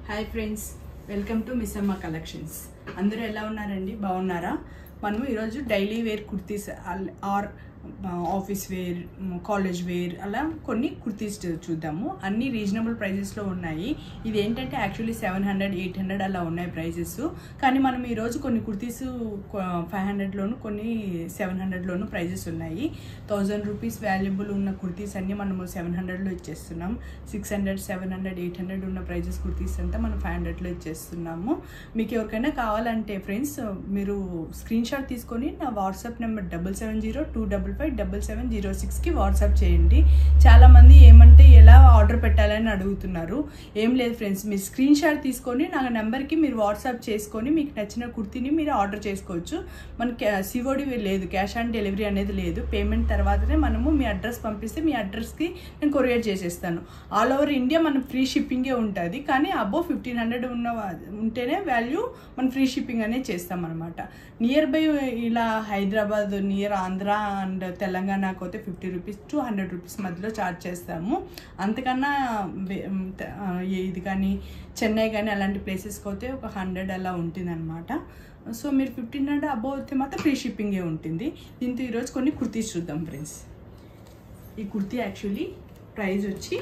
Hi friends, welcome to miss Amma collections. అందరూ ఎలా ఉన్నారండి? బాగున్నారా? మనము ఈరోజు daily wear kurtis or office wear, college wear అలా కొన్ని కుర్తీస్ చూద్దాము. అన్నీ రీజనబుల్ ప్రైజెస్లో ఉన్నాయి. ఇది ఏంటంటే యాక్చువల్లీ 700, 800 అలా ఉన్నాయి ప్రైజెస్. కానీ మనం ఈరోజు కొన్ని కుర్తీస్ 500లోను, కొన్ని 700లోను ప్రైజెస్ ఉన్నాయి. 1000 రూపీస్ వాల్యుబుల్ ఉన్న కుర్తీస్ అన్నీ మనము 700లో ఇచ్చేస్తున్నాం. 600, 700, 800 ఉన్న ప్రైజెస్ కుర్తీస్ అంతా మనం 500లో ఇచ్చేస్తున్నాము. మీకు ఎవరికైనా కావాలంటే ఫ్రెండ్స్, మీరు స్క్రీన్ షాట్ తీసుకొని నా వాట్సాప్ నెంబర్ 7702557706కి వాట్సాప్ చేయండి. చాలామంది ఏమంటే ఎలా ఆర్డర్ పెట్టాలని అడుగుతున్నారు. ఏం లేదు ఫ్రెండ్స్, మీరు స్క్రీన్ షాట్ తీసుకొని నా నెంబర్కి మీరు వాట్సాప్ చేసుకొని మీకు నచ్చిన కుర్తీని మీరు ఆర్డర్ చేసుకోవచ్చు. మనకి సిఓడి లేదు, క్యాష్ ఆన్ డెలివరీ అనేది లేదు. పేమెంట్ తర్వాతనే మనము మీ అడ్రస్ పంపిస్తే మీ అడ్రస్కి నేను కొరియర్ చేసేస్తాను. ఆల్ ఓవర్ ఇండియా మనం ఫ్రీ షిప్పింగే ఉంటుంది. కానీ అబోవ్ 1500 ఉంటేనే వాల్యూ మనం ఫ్రీ షిప్పింగ్ అనేది చేస్తాం అనమాట. నియర్ బై ఇలా హైదరాబాద్, నియర్ ఆంధ్ర అండ్ తెలంగాణకు అయితే 50 రూపీస్ to 100 రూపీస్ మధ్యలో ఛార్జ్ చేస్తాము. అంతకన్నా ఇది కానీ చెన్నై కానీ అలాంటి ప్లేసెస్కి అయితే ఒక 100 అలా ఉంటుంది అనమాట. సో మీరు 1500 అబోవ్ అయితే మాత్రం ఫ్రీ షిప్పింగే ఉంటుంది. దీంతో ఈరోజు కొన్ని కుర్తీస్ చూద్దాం ఫ్రెండ్స్. ఈ కుర్తీ యాక్చువల్లీ ప్రైస్ వచ్చి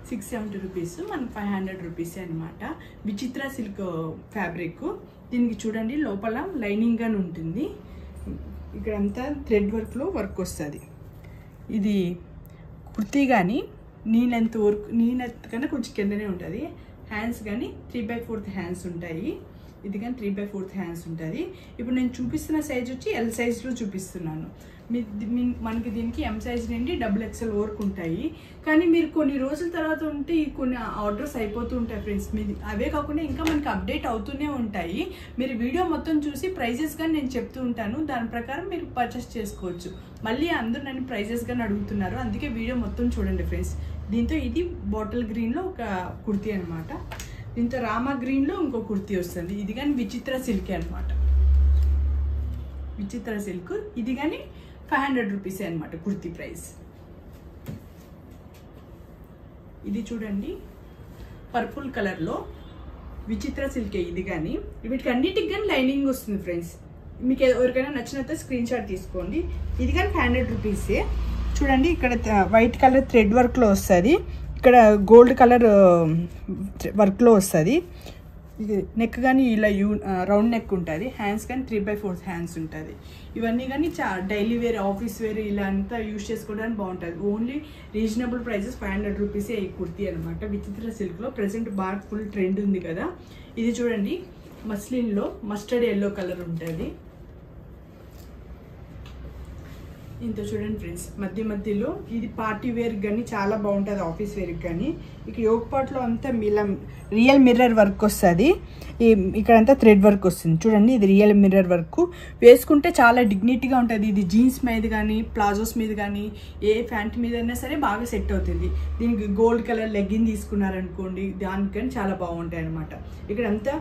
670 రూపీస్, మనకు 500 రూపీసే అనమాట. విచిత్ర సిల్క్ ఫ్యాబ్రిక్. దీనికి చూడండి లోపల లైనింగ్ గాని ఉంటుంది. ఇక్కడంతా థ్రెడ్ వర్క్లో వర్క్ వస్తుంది. ఇది కుర్తీ కానీ నీ లెంత్ కన్నా కొంచెం కిందనే ఉంటుంది. హ్యాండ్స్ కానీ 3/4 హ్యాండ్స్ ఉంటాయి. ఇది కానీ 3/4 హ్యాండ్స్ ఉంటుంది. ఇప్పుడు నేను చూపిస్తున్న సైజ్ వచ్చి ఎల్ సైజ్లో చూపిస్తున్నాను. మనకి దీనికి ఎం సైజ్ నుండి XXL వరకు ఉంటాయి. కానీ మీరు కొన్ని రోజుల తర్వాత ఉంటే కొన్ని ఆర్డర్స్ అయిపోతూ ఉంటాయి ఫ్రెండ్స్. అవే కాకుండా ఇంకా మనకి అప్డేట్ అవుతూనే ఉంటాయి. మీరు వీడియో మొత్తం చూసి ప్రైజెస్ కానీ నేను చెప్తూ ఉంటాను. దాని ప్రకారం మీరు పర్చేస్ చేసుకోవచ్చు. మళ్ళీ అందరూ నన్ను ప్రైజెస్ కానీ అడుగుతున్నారు, అందుకే వీడియో మొత్తం చూడండి ఫ్రెండ్స్. దీంతో ఇది బాటిల్ గ్రీన్లో ఒక కుర్తీ అనమాట. దీంతో రామా గ్రీన్లో ఇంకో కుర్తీ వస్తుంది. ఇది కానీ విచిత్ర సిల్క్ అనమాట. విచిత్ర సిల్క్. ఇది కానీ 500 రూపీసే అనమాట కుర్తీ ప్రైస్. ఇది చూడండి పర్పుల్ కలర్లో విచిత్ర సిల్కే. ఇది కానీ వీటికి అన్నిటికి కానీ లైనింగ్ వస్తుంది ఫ్రెండ్స్. మీకు ఎవరికైనా నచ్చినట్టు స్క్రీన్ షాట్ తీసుకోండి. ఇది కానీ 500 రూపీసే. చూడండి ఇక్కడ వైట్ కలర్ థ్రెడ్ వర్క్లో వస్తుంది. ఇక్కడ గోల్డ్ కలర్ వర్క్లో వస్తుంది. ఇది నెక్ కానీ ఇలా రౌండ్ నెక్ ఉంటుంది. హ్యాండ్స్ కానీ 3/4 హ్యాండ్స్ ఉంటుంది. ఇవన్నీ కానీ డైలీ వేర్, ఆఫీస్ వేర్ ఇలా అంతా యూజ్ చేసుకోవడానికి బాగుంటుంది. ఓన్లీ రీజనబుల్ ప్రైజెస్ 500 రూపీసే ఈ కుర్తీ అనమాట. విచిత్ర సిల్క్లో ప్రెసెంట్ బాగా ఫుల్ ట్రెండ్ ఉంది కదా. ఇది చూడండి మస్లిన్లో మస్టర్డ్ ఎల్లో కలర్ ఉంటుంది. ఇంత చూడండి ఫ్రెండ్స్, మధ్యలో ఇది పార్టీ వేర్కి కానీ చాలా బాగుంటుంది, ఆఫీస్ వేర్కి కానీ. ఇక యోగ్ పార్ట్లో అంతా రియల్ మిర్రర్ వర్క్ వస్తుంది. ఇక్కడంతా థ్రెడ్ వర్క్ వస్తుంది. చూడండి ఇది రియల్ మిర్రర్ వర్క్. వేసుకుంటే చాలా డిగ్నిటీగా ఉంటుంది. ఇది జీన్స్ మీద కానీ ప్లాజోస్ మీద కానీ ఏ ప్యాంట్ మీద అయినా సరే బాగా సెట్ అవుతుంది. దీనికి గోల్డ్ కలర్ లెగ్గిన్ తీసుకున్నారనుకోండి, దానికి కానీ చాలా బాగుంటాయి అనమాట. ఇక్కడంతా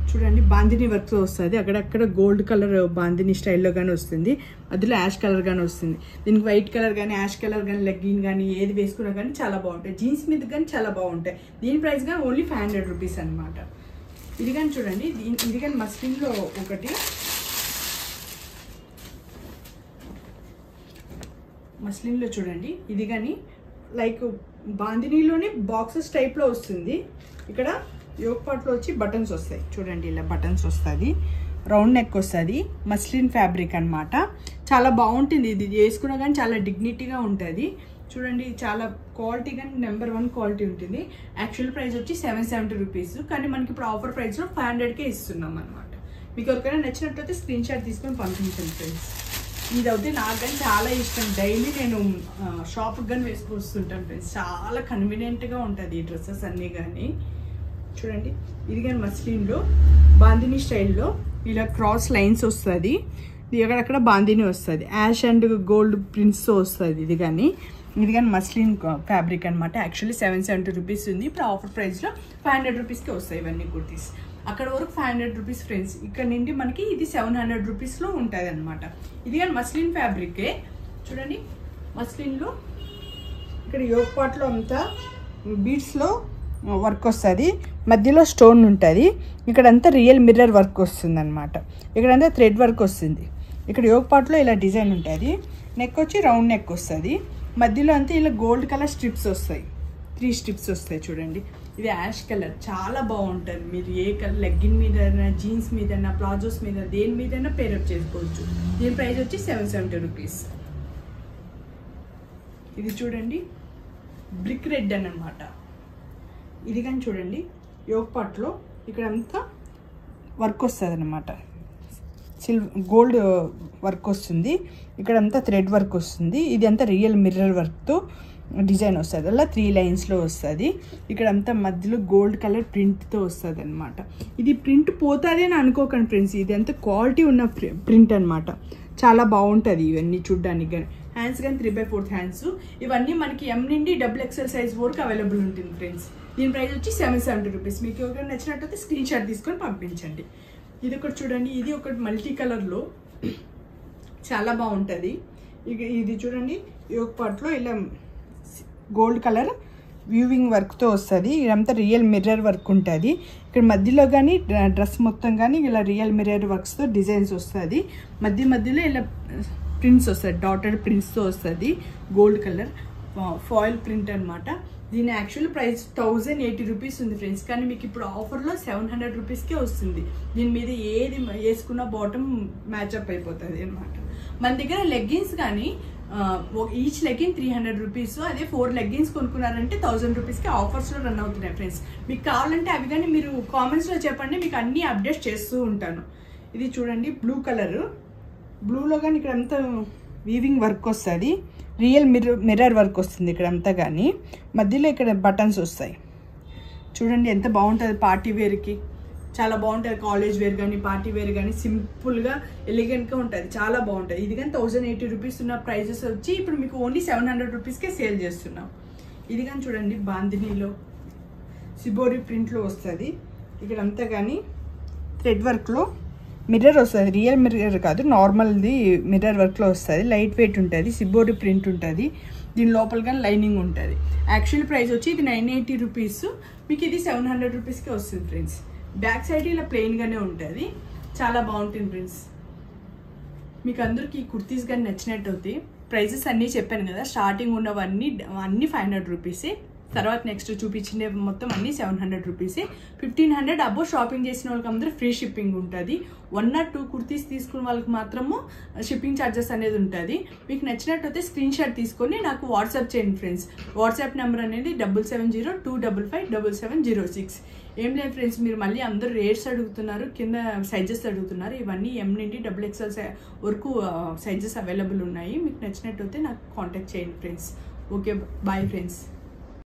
చూడండి బాందిని వర్క్ వస్తుంది. అక్కడక్కడ గోల్డ్ కలర్ బాందిని స్టైల్లో కానీ వస్తుంది. అందులో యాష్ కలర్ కానీ వస్తుంది. దీనికి వైట్ కలర్ కానీ యాష్ కలర్ కానీ లెగ్గిన్ కానీ ఏది వేసుకున్నా కానీ చాలా బాగుంటాయి. జీన్స్ మీద కానీ చాలా బాగుంటాయి. దీని ప్రైస్ కానీ ఓన్లీ 500 రూపీస్ అనమాట. ఇది కానీ చూడండి, ఇది కానీ మస్లిన్లో ఒకటి. మస్లిన్లో చూడండి ఇది కానీ లైక్ బాందినీలోనే బాక్సెస్ టైప్లో వస్తుంది. ఇక్కడ యోగ్ పార్ట్లో వచ్చి బటన్స్ వస్తాయి. చూడండి ఇలా బటన్స్ వస్తుంది. రౌండ్ నెక్ వస్తుంది. మస్లిన్ ఫ్యాబ్రిక్ అనమాట. చాలా బాగుంటుంది. ఇది వేసుకున్నా కానీ చాలా డిగ్నిటీగా ఉంటుంది. చూడండి చాలా క్వాలిటీ కానీ నెంబర్ 1 క్వాలిటీ ఉంటుంది. యాక్చువల్ ప్రైస్ వచ్చి 770 రూపీస్. కానీ మనకి ఇప్పుడు ఆఫర్ ప్రైస్లో 500కే ఇస్తున్నాం అనమాట. మీకు ఎవరికైనా నచ్చినట్లయితే స్క్రీన్ షాట్ తీసుకొని పంపించండి ఫ్రెండ్స్. ఇది అయితే నాకు కానీ చాలా ఇష్టం. డైలీ నేను షాప్కి కానీ వేసుకొస్తుంటాను ఫ్రెండ్స్. చాలా కన్వీనియంట్గా ఉంటుంది ఈ డ్రెస్సెస్ అన్నీ కానీ. చూడండి ఇది కానీ మస్లిన్లో బాందిని స్టైల్లో ఇలా క్రాస్ లైన్స్ వస్తుంది. ఎక్కడక్కడ బాందిని వస్తుంది. యాష్ అండ్ గోల్డ్ ప్రింట్స్తో వస్తుంది. ఇది కానీ మస్లిన్ ఫ్యాబ్రిక్ అనమాట. యాక్చువల్లీ 770 రూపీస్ ఉంది. ఇప్పుడు ఆఫర్ ప్రైస్లో 500 రూపీస్కి వస్తాయి ఇవన్నీ కుర్తీస్. అక్కడ వరకు 500 రూపీస్ ఫ్రెండ్స్. ఇక్కడ నుండి మనకి ఇది 700 రూపీస్లో ఉంటుంది అనమాట. ఇది కానీ మస్లిన్ ఫ్యాబ్రికే. చూడండి మస్లిన్లో ఇక్కడ యోగ్ పార్ట్లో అంతా బీడ్స్లో వర్క్ వస్తుంది, మధ్యలో స్టోన్ ఉంటుంది. ఇక్కడంతా రియల్ మిర్రర్ వర్క్ వస్తుంది అనమాట. ఇక్కడంతా థ్రెడ్ వర్క్ వస్తుంది. ఇక్కడ యోక్ పార్ట్లో ఇలా డిజైన్ ఉంటుంది. నెక్ వచ్చి రౌండ్ నెక్ వస్తుంది. మధ్యలో అంతా ఇలా గోల్డ్ కలర్ స్ట్రిప్స్ వస్తాయి, 3 స్ట్రిప్స్ వస్తాయి. చూడండి, ఇది యాష్ కలర్, చాలా బాగుంటుంది. మీరు ఏ కలర్ లెగ్గిన్ మీద, జీన్స్ మీద, ప్లాజోస్ మీద, దేని మీదైనా పేరప్ చేసుకోవచ్చు. దీని ప్రైస్ వచ్చి 770 రూపీస్. ఇది చూడండి, బ్రిక్ రెడ్ అన్నమాట. ఇది కానీ చూడండి, యోక్ పార్ట్లో ఇక్కడంతా వర్క్ వస్తుంది అన్నమాట. గోల్డ్ వర్క్ వస్తుంది. ఇక్కడంతా థ్రెడ్ వర్క్ వస్తుంది. ఇది అంతా రియల్ మిర్రర్ వర్క్తో డిజైన్ వస్తుంది. అలా 3 లైన్స్లో వస్తుంది. ఇక్కడంతా మధ్యలో గోల్డ్ కలర్ ప్రింట్తో వస్తుంది అనమాట. ఇది ప్రింట్ పోతుంది అని అనుకోకండి ఫ్రెండ్స్, ఇది అంతా క్వాలిటీ ఉన్న ప్రింట్ అనమాట. చాలా బాగుంటుంది ఇవన్నీ చూడ్డానికి. కానీ హ్యాండ్స్ కానీ 3/4 హ్యాండ్స్. ఇవన్నీ మనకి M నుండి XXL సైజ్ వరకు అవైలబుల్ ఉంటుంది ఫ్రెండ్స్. దీని ప్రైస్ వచ్చి 770 రూపీస్. మీకు ఎవరైనా నచ్చినట్టయితే స్క్రీన్ షాట్ తీసుకొని పంపించండి. ఇది ఒకటి చూడండి, ఇది ఒకటి మల్టీ కలర్లో చాలా బాగుంటుంది. ఇది చూడండి, యోక్ పార్ట్లో ఇలా గోల్డ్ కలర్ వ్యూవింగ్ వర్క్తో వస్తుంది. ఇదంతా రియల్ మిర్రర్ వర్క్ ఉంటుంది. ఇక్కడ మధ్యలో కానీ డ్రెస్ మొత్తం కానీ ఇలా రియల్ మిర్రర్ వర్క్స్తో డిజైన్స్ వస్తుంది. మధ్యలో ఇలా ప్రింట్స్ వస్తుంది, డాటెడ్ ప్రింట్స్తో వస్తుంది. గోల్డ్ కలర్ ఫాయిల్ ప్రింట్ అనమాట. దీని యాక్చువల్ ప్రైస్ 1080 రూపీస్ ఉంది ఫ్రెండ్స్. కానీ మీకు ఇప్పుడు ఆఫర్లో 700 రూపీస్కే వస్తుంది. దీని మీద ఏది వేసుకున్న బాటమ్ మ్యాచ్అప్ అయిపోతుంది అనమాట. మన దగ్గర లెగ్గిన్స్ కానీ ఈచ్ లెగ్గిన్ 300 రూపీస్. అదే 4 లెగ్గిన్స్ కొనుక్కున్నారంటే 1000 రూపీస్కి ఆఫర్స్లో రన్ అవుతున్నాయి ఫ్రెండ్స్. మీకు కావాలంటే అవి కానీ మీరు కామెంట్స్లో చెప్పండి, మీకు అన్నీ అప్డేట్ చేస్తూ ఉంటాను. ఇది చూడండి, బ్లూ కలర్. బ్లూలో కానీ ఇక్కడ అంతా వీవింగ్ వర్క్ వస్తుంది, రియల్ మిర్రర్ వర్క్ వస్తుంది ఇక్కడంతా. కానీ మధ్యలో ఇక్కడ బటన్స్ వస్తాయి. చూడండి ఎంత బాగుంటుంది, పార్టీ వేర్కి చాలా బాగుంటుంది. కాలేజ్ వేర్ కానీ పార్టీ వేర్ కానీ సింపుల్గా ఎలిగెంట్గా ఉంటుంది, చాలా బాగుంటుంది. ఇది కానీ 1080 రూపీస్ ఉన్న ప్రైజెస్ వచ్చి ఇప్పుడు మీకు ఓన్లీ 700 రూపీస్కే సేల్ చేస్తున్నాం. ఇది కానీ చూడండి, బాందినీలో సిబోరి ప్రింట్లో వస్తుంది. ఇక్కడంతా కానీ థ్రెడ్ వర్క్లో మిర్రర్ వస్తుంది, రియల్ మిర్రర్ కాదు, నార్మల్ది మిర్రర్ వర్క్లో వస్తుంది. లైట్ వెయిట్ ఉంటుంది, సిబోరి ప్రింట్ ఉంటుంది. దీని లోపల కానీ లైనింగ్ ఉంటుంది. యాక్చువల్ ప్రైస్ వచ్చి ఇది 980 రూపీస్. మీకు ఇది 700 రూపీస్కే వస్తుంది ఫ్రెండ్స్. బ్యాక్ సైడ్ ఇలా ప్లెయిన్గానే ఉంటుంది, చాలా బాగుంటుంది ఫ్రెండ్స్. మీకు అందరికి ఈ కుర్తీస్ కానీ నచ్చినట్టు అవుతాయి. ప్రైజెస్ అన్నీ చెప్పాను కదా, స్టార్టింగ్ ఉన్నవన్నీ 500 రూపీసే. తర్వాత నెక్స్ట్ చూపించిండే మొత్తం అన్నీ 700 రూపీసే. 1500 అబో షాపింగ్ చేసిన వాళ్ళకి అందరూ ఫ్రీ షిప్పింగ్ ఉంటుంది. 1 or 2 కుర్తీస్ తీసుకున్న వాళ్ళకి మాత్రము షిప్పింగ్ ఛార్జెస్ అనేది ఉంటుంది. మీకు నచ్చినట్టయితే స్క్రీన్ షాట్ తీసుకొని నాకు వాట్సాప్ చేయండి ఫ్రెండ్స్. వాట్సాప్ నెంబర్ అనేది 7702557706. ఏం లేదు ఫ్రెండ్స్, మీరు మళ్ళీ అందరూ రేట్స్ అడుగుతున్నారు, కింద సైజెస్ అడుగుతున్నారు. ఇవన్నీ M నుండి XXL వరకు సైజెస్ అవైలబుల్ ఉన్నాయి. మీకు నచ్చినట్టయితే నాకు కాంటాక్ట్ చేయండి ఫ్రెండ్స్. Okay, bye friends.